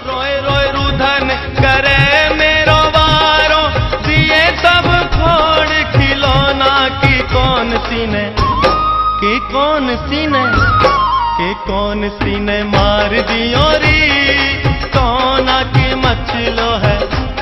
रोए रोए रुधन करे मेरो वारो, दिए सब फोड़ खिलौना की कौन सी ने, की कौन सी ने, की कौन सी ने मार दियो री, सोना की मचलो है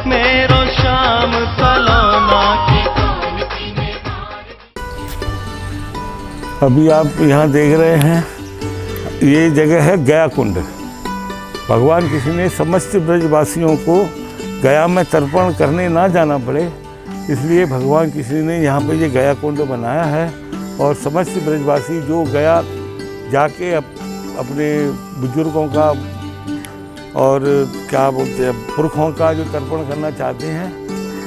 मेरो शाम सलोना की कौन सी ने मार। अभी आप यहाँ देख रहे हैं, ये जगह है गया कुंड। भगवान कृष्ण ने समस्त ब्रजवासियों को गया में तर्पण करने ना जाना पड़े, इसलिए भगवान कृष्ण ने यहाँ पे ये गया कुंड बनाया है। और समस्त ब्रजवासी जो गया जाके अपने बुजुर्गों का और क्या बोलते हैं पुरखों का जो तर्पण करना चाहते हैं,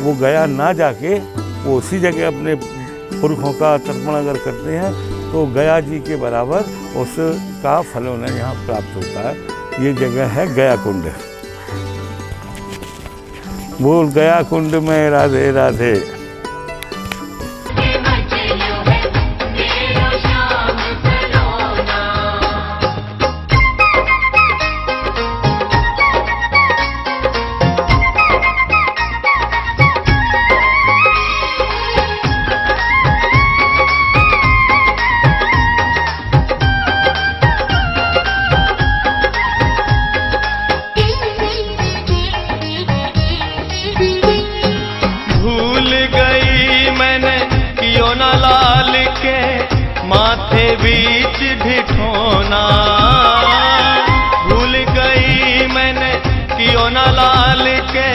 वो गया ना जाके वो उसी जगह अपने पुरखों का तर्पण अगर करते हैं तो गया जी के बराबर उसका फल उन्हें यहाँ प्राप्त होता है। ये जगह है गया कुंड। बोल गया कुंड में राधे राधे। माथे बीच ढिठोना भूल गई मैंने, कियो ना लाल के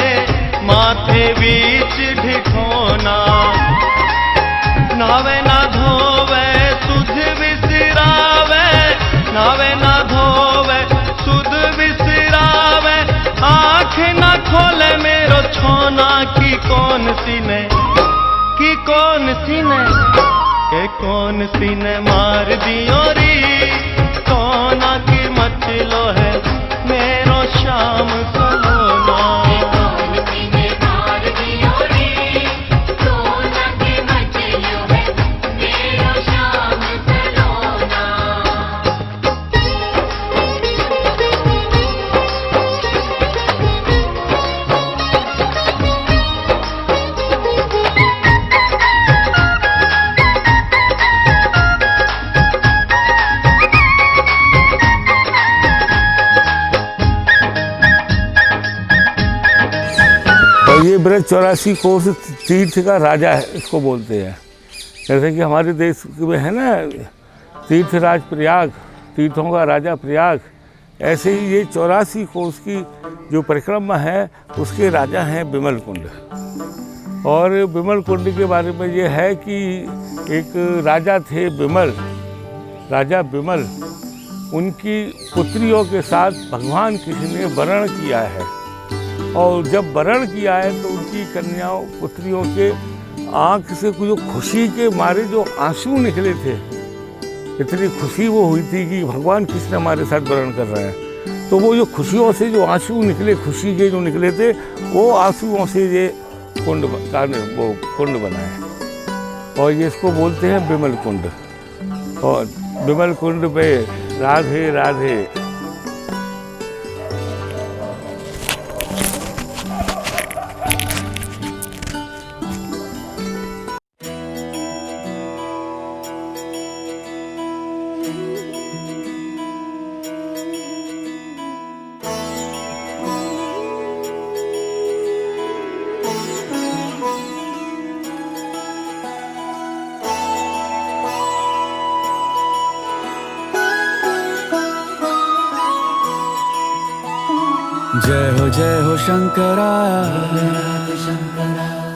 माथे बीच ढिठोना। नावे ना धोवे सुध बिसरावे, नावे ना धोवे सुध बिसरावे, आँख ना खोले मेरो छोना की कौन सी ने, की कौन सी ने, के कौन सी ने मार दियो री, सोना की मचलो है मेरो शाम सलोना। कौन सी ने मार दियो री, सोना की मचलो है मेरो शाम सलोना। ये ब्रज 84 कोस तीर्थ का राजा है, इसको बोलते हैं। जैसे कि हमारे देश में है ना तीर्थराज प्रयाग, तीर्थों का राजा प्रयाग, ऐसे ही ये 84 कोस की जो परिक्रमा है उसके राजा हैं विमल कुंड। और विमल कुंड के बारे में ये है कि एक राजा थे विमल, राजा विमल, उनकी पुत्रियों के साथ भगवान कृष्ण ने वरण किया है। और जब वरण किया है तो उनकी कन्याओं पुत्रियों के आँख से जो खुशी के मारे जो आंसू निकले थे, इतनी खुशी वो हुई थी कि भगवान कृष्ण हमारे साथ वरण कर रहे हैं। तो वो जो खुशियों से जो आंसू निकले, खुशी के जो निकले थे, वो आंसुओं से ये कुंड का वो कुंड बना है और ये इसको बोलते हैं विमल कुंड। और विमल कुंड पे राधे राधे। जय हो शंकरा,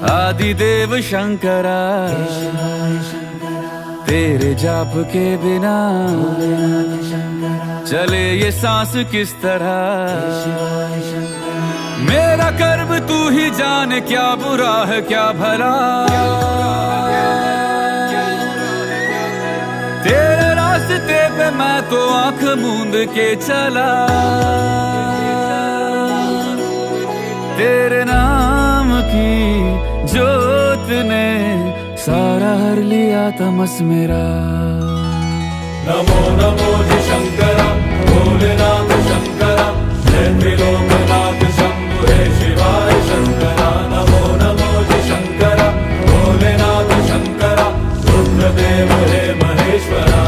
आदिदेव शंकरा, तेरे जाप के बिना चले ये सांस किस तरह। मेरा कर्म तू ही जाने, क्या बुरा है क्या भला, तेरे रास्ते पे मैं तो आंख मूंद के चला। तेरे नाम की जोत ने सारा हर लिया तमस मेरा। नमो नमो जी शंकरा, भोलेनाथ शंकरा, जय त्रिलोकनाथ शंभु हे शिवाय शंकरा नमो नमो जय शंकरा भोलेनाथ शंकरा रुद्रदेव हे महेश्वरा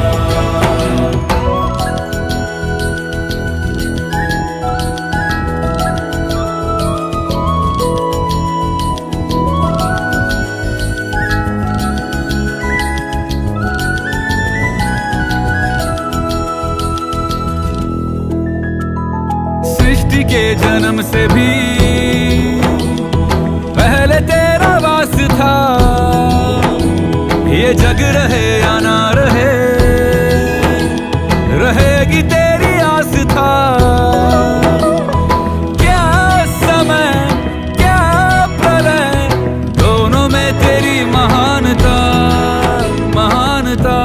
सृष्टि के जन्म से भी पहले तेरा वास था, ये जग रहे या ना रहे, रहेगी तेरी आस था। क्या समय क्या प्रलय, दोनों में तेरी महानता महानता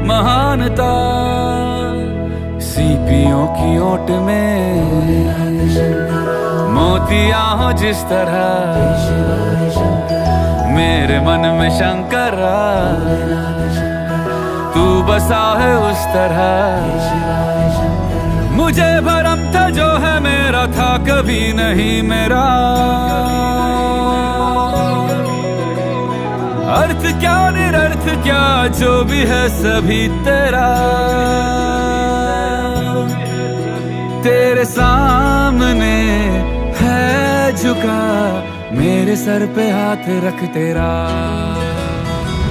महानता। सीपियों की ओट में मोतिया हो जिस तरह, मेरे मन में शंकरा तू बसा है उस तरह। मुझे भरम था जो है मेरा था कभी नहीं मेरा, अर्थ क्या निरर्थ क्या जो भी है सभी तेरा। तेरे सामने है झुका मेरे सर पे हाथ रख तेरा।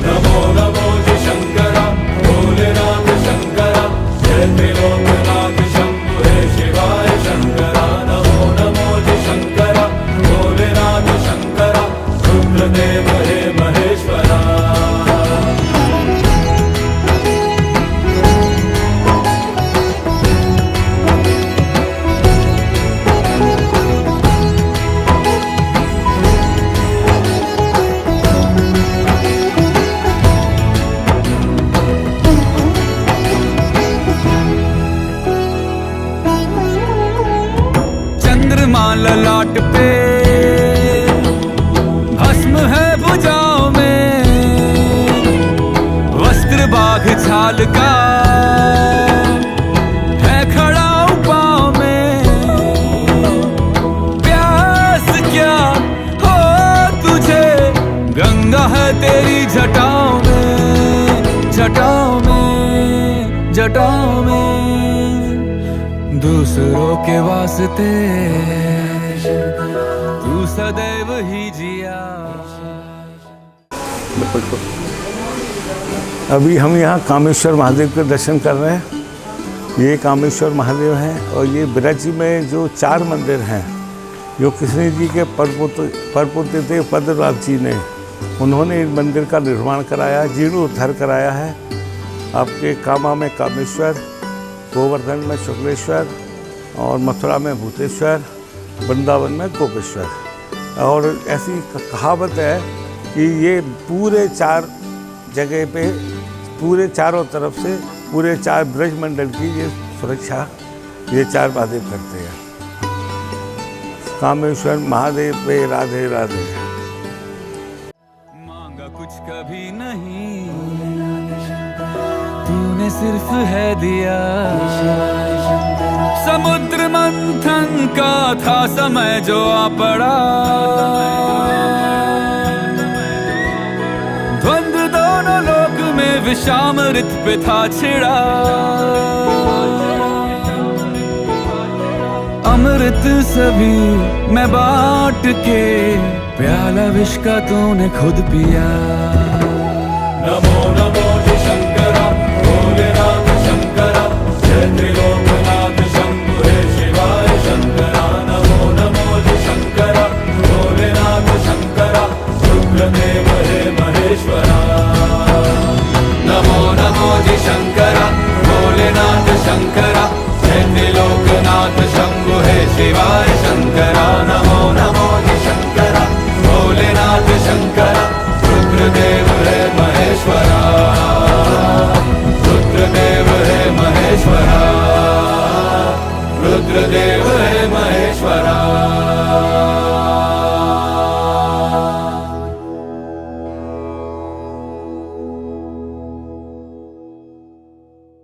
नमो नमो जय शंकरा भोलेनाथ शंकरा जय त्रिलोकनाथ शंभु हे शिवाय शंकरा नमो नमो जय शंकरा भोलेनाथ शंकरा रुद्रदेव हे महेश्वरा। ललाट पे भस्म है भुजाओं में, वस्त्र बाघ छाल का है खड़ा पाँव में। प्यास क्या हो तुझे गंगा है तेरी जटाओं में जटाओं में जटाओं में। दूसरों के वास्ते तू सदैव ही जिया। अभी हम यहाँ कामेश्वर महादेव के दर्शन कर रहे हैं। ये कामेश्वर महादेव हैं और ये ब्रज में जो 4 मंदिर हैं जो कृष्ण जी के परपोते थे पद्मनाभ जी ने, उन्होंने इन मंदिर का निर्माण कराया, जीर्णोद्धार कराया है। आपके कामा में कामेश्वर, गोवर्धन में शुक्लेश्वर और मथुरा में भूतेश्वर, वृंदावन में गोपेश्वर। और ऐसी कहावत है कि ये पूरे 4 जगह पे पूरे चारों तरफ से पूरे 4 ब्रज मंडल की ये सुरक्षा ये 4 महादेव करते हैं। कामेश्वर महादेव पे राधे राधे। मांगा कुछ कभी नहीं तूने सिर्फ है दिया। समुद्र मंथन का था समय जो आ पड़ा, द्वंद्व दोनों लोक में विषामृत पे था छिड़ा। अमृत सभी मैं बांट के प्याला विष का तूने खुद पिया। नमो नमो जय शंकरा भोलेनाथ शंकरा जय त्रिलोकनाथ शंभु हे शिवाय शंकरा नमो नमो जय शंकरा भोलेनाथ शंकरा रुद्रदेव हे महेश्वरा। नमो नमो जय शंकरा भोलेनाथ शंकरा जय त्रिलोकनाथ शंभु हे शिवाय शंकरा नमो नमो जय शंकरा भोलेनाथ शंकरा रुद्रदेव हे महेश्वरा। रुद्रदेव हे महेश्वरा। रुद्रदेव हे महेश्वरा।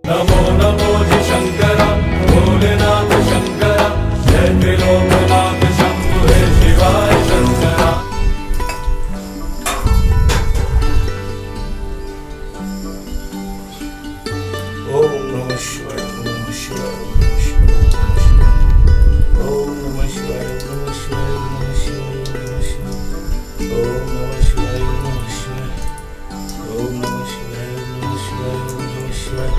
नमो नमो जय शंकर शिवाय, ओम नमः शिवाय, ओम नमः शिवाय, ओम नमः शिवाय, ओम नमः शिवाय, ओम नमः शिवाय, ओम नमः शिवाय, ओम नमः शिवाय, ओम नमः शिवाय, ओम नमः शिवाय।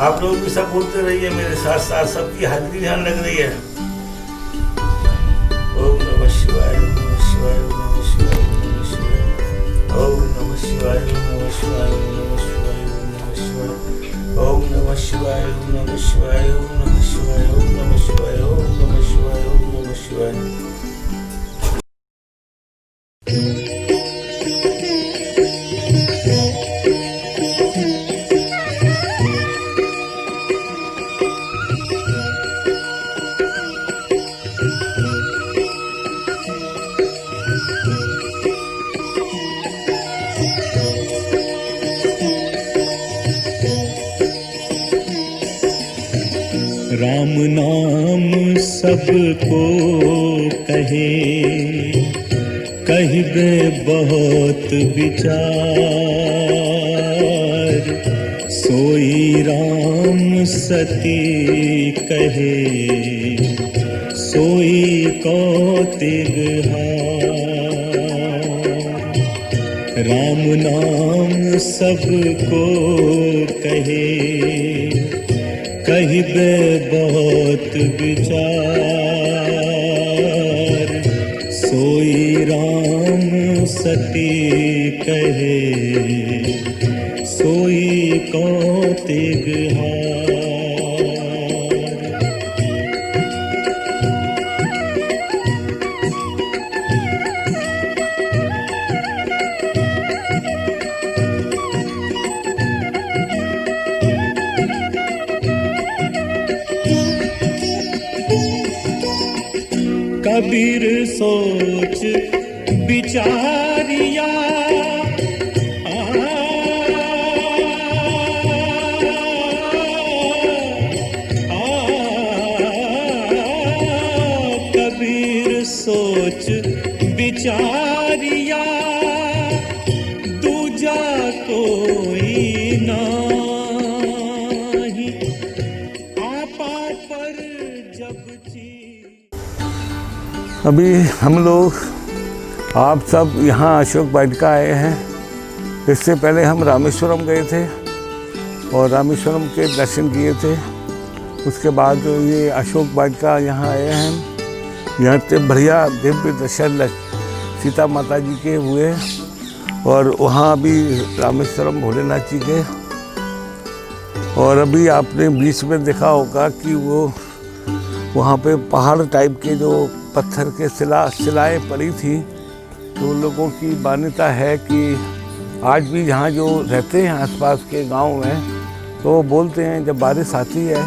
आप लोग भी सब बोलते रहिए मेरे साथ साथ, सबकी हाजिरी ध्यान लग रही है। ओम नमः शिवाय, ओम नमः शिवाय, ओम नमः शिवाय, ओम नमः शिवाय, ओम नमः शिवाय, ओम नमः शिवाय, ओम नमः शिवाय, ओम नमः शिवाय, ओम नमः शिवाय, ओम नमः शिवाय, ओम नमः शिवाय, ओम नमः शिवाय, ओम नमः शिवाय। राम नाम सबको कहे, कहिबे बहुत विचार, सोई राम सती कहे, सोई कौतिक हार। राम नाम सबको कहे, कहिबे बहुत विचार, सोई राम सती कहे, सोई कौतिक हार। कबीर सोच विचारिया, कबीर सोच विचारिया, दूजा कोई नाही, आपा पर जब ची। अभी हम लोग आप सब यहाँ अशोक वाटिका आए हैं। इससे पहले हम रामेश्वरम गए थे और रामेश्वरम के दर्शन किए थे। उसके बाद जो ये अशोक वाटिका यहाँ आए हैं, यहाँ से बढ़िया दिव्य दर्शन सीता माता जी के हुए और वहाँ भी रामेश्वरम भोलेनाथ जी के। और अभी आपने बीच में देखा होगा कि वो वहाँ पे पहाड़ टाइप के जो पत्थर के शिलाएँ पड़ी थी, तो उन लोगों की मान्यता है कि आज भी यहाँ जो रहते हैं आसपास के गांव में, तो बोलते हैं जब बारिश आती है,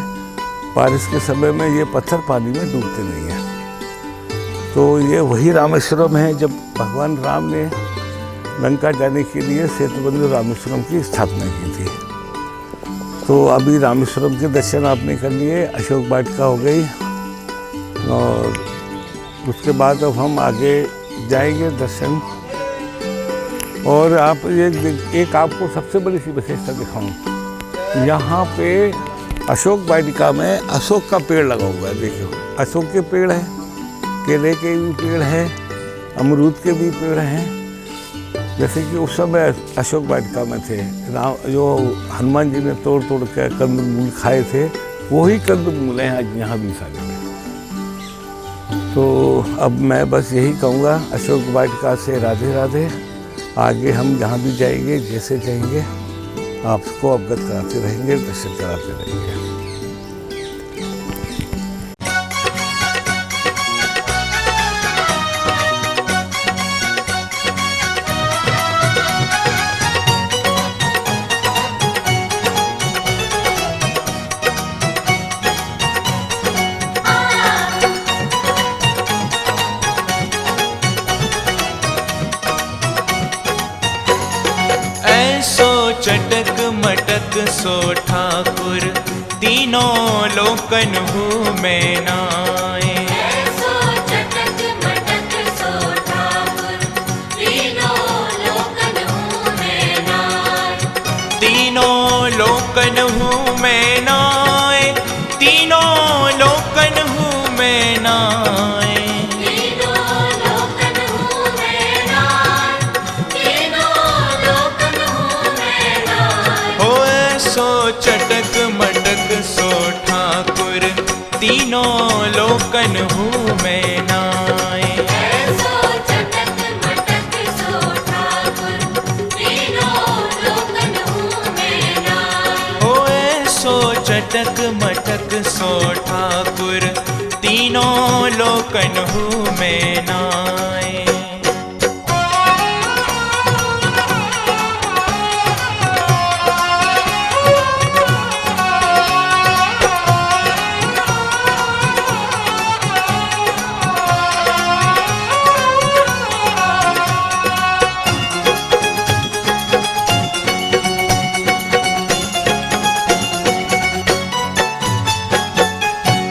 बारिश के समय में ये पत्थर पानी में डूबते नहीं हैं। तो ये वही रामेश्वरम है जब भगवान राम ने लंका जाने के लिए सेतुबंध रामेश्वरम की स्थापना की थी। तो अभी रामेश्वरम के दर्शन आपने कर लिए, अशोक वाटिका हो गई और उसके बाद अब हम आगे जाएंगे दर्शन। और आप एक आपको सबसे बड़ी सी विशेषता दिखाऊं, यहाँ पे अशोक वाटिका में अशोक का पेड़ लगा हुआ है। देखो, अशोक के पेड़ हैं, केले के भी पेड़ हैं, अमरूद के भी पेड़ हैं। जैसे कि उस समय अशोक वाटिका में थे, जो हनुमान जी ने तोड़ तोड़ के कंदमूल खाए थे, वही कंदमूल हैं आज यहाँ भी सारे में। तो अब मैं बस यही कहूँगा, अशोक वाटिका से राधे राधे। आगे हम जहाँ भी जाएंगे, जैसे जाएंगे, आपको अवगत कराते रहेंगे, दर्शन कराते रहेंगे। चटक मटक सो ठाकुर, तीनों लोकन हूँ मैं नाए। ऐसो चटक मटक सो ठाकुर, तीनों लोकन हूँ मैं नाए। तीनों लोकन हूँ मैं नाए। ऐसो चटक मटक सो ठाकुर तीनों लोकन हूँ मैं नाए। ऐसो चटक मटक सो ठाकुर तीनों लोकन हूँ मैं नाए। ओ ऐसो चटक मटक सो ठाकुर तीनों लोकन हूँ मैं नाए।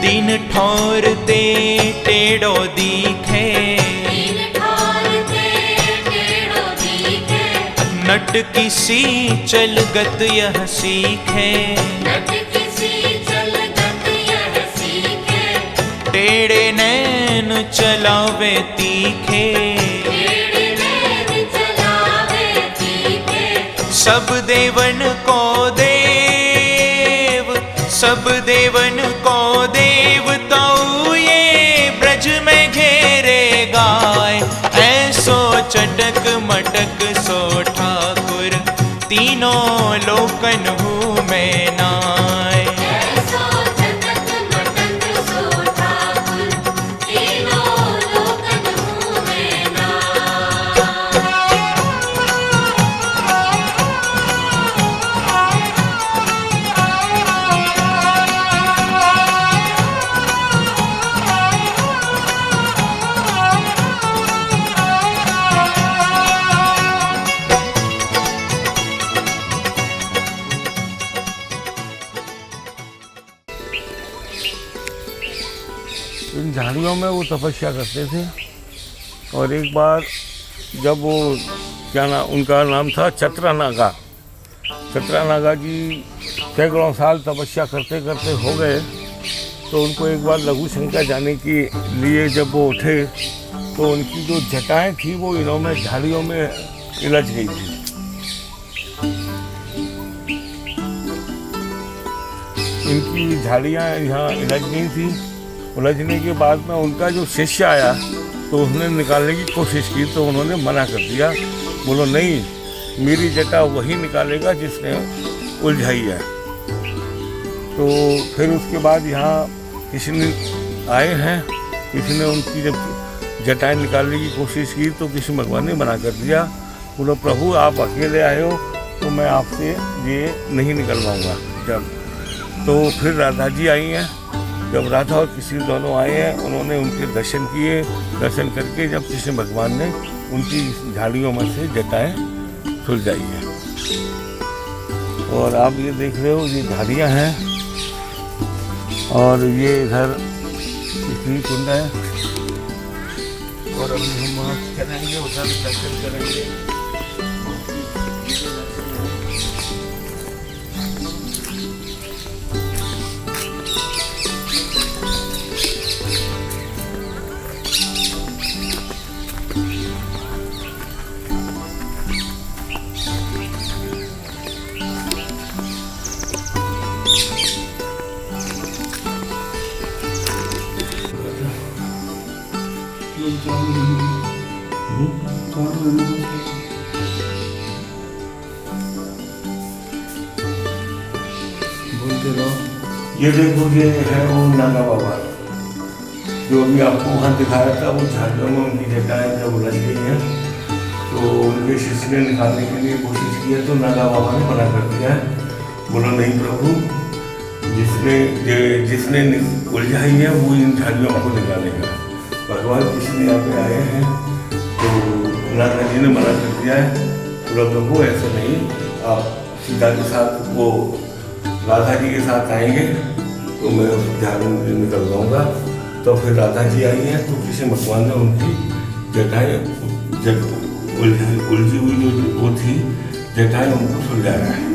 तीन ठौर ते टेढ़ो दिखे, तीन ठौर ते टेढ़ो दिखे, नट किसी चलगत यह सीखे। नट किसी चलगत यह सीखे, टेढ़े नैन चलावे तीखे, टेढ़े नैन चलावे तीखे। सब देवन को देव, सब देवन को देवताऊ ये ब्रज में घेरे गाय। ऐसो चटक मटक सो ठाकुर तीनों लोकन हूँ मैं नाय। ऐसो चटक मटक सो ठाकुर तीनों लोकन हूँ मैं नाय। इन झाड़ियों में वो तपस्या करते थे। और एक बार जब वो क्या नाम, उनका नाम था चतरा नागा। चतरा नागा जी सैकड़ों साल तपस्या करते करते हो गए, तो उनको एक बार लघु शंका जाने के लिए जब वो उठे तो उनकी जो जटाएं थी वो इन्हों में झाड़ियों में उलझ गई थी। इनकी झाड़ियाँ यहाँ उलझ गई थी। उलझने के बाद में उनका जो शिष्य आया तो उसने निकालने की कोशिश की, तो उन्होंने मना कर दिया। बोलो नहीं, मेरी जटा वही निकालेगा जिसने उलझाई है। तो फिर उसके बाद यहाँ किसी ने आए हैं, किसी ने उनकी जब जटाएं निकालने की कोशिश की तो किसी भगवान ने मना कर दिया। बोलो प्रभु आप अकेले आए हो तो मैं आपसे ये नहीं निकलवाऊँगा। जब तो फिर राधा जी आई हैं। जब राधा और कृष्ण दोनों आए हैं, उन्होंने उनके दर्शन किए। दर्शन करके जब कृष्ण भगवान ने उनकी झाड़ियों में से जटाएं सुलझाई हैं। और आप ये देख रहे हो, ये झाड़ियाँ हैं और ये इधर इतनी कुंड है। और अभी हम वहाँ चलेंगे, उधर दर्शन करेंगे। ये देखो, ये है वो नागा बाबा जो अभी आपको वहाँ दिखाया था। वो झाड़ियों में उनकी जटाएं जब उलझ गई हैं तो उनके शिष्य ने निकालने के लिए कोशिश की है, तो नागा बाबा ने मना कर दिया है। बोलो नहीं प्रभु, जिसने उलझाई है वो इन झाड़ियों को निकालेगा। भगवान कृष्ण यहाँ पे आए हैं तो नागा जी ने मना कर दिया है। बोलो प्रभु ऐसे नहीं, आप सीता के साथ वो राधा जी के साथ आएंगे तो मैं उस झाड़ू निकलवाऊँगा। तो फिर राधा जी आई हैं तो कृष्ण भगवान ने उनकी जटाएं उलझी हुई जो वो थी जटाएं उनको सुलझाया है।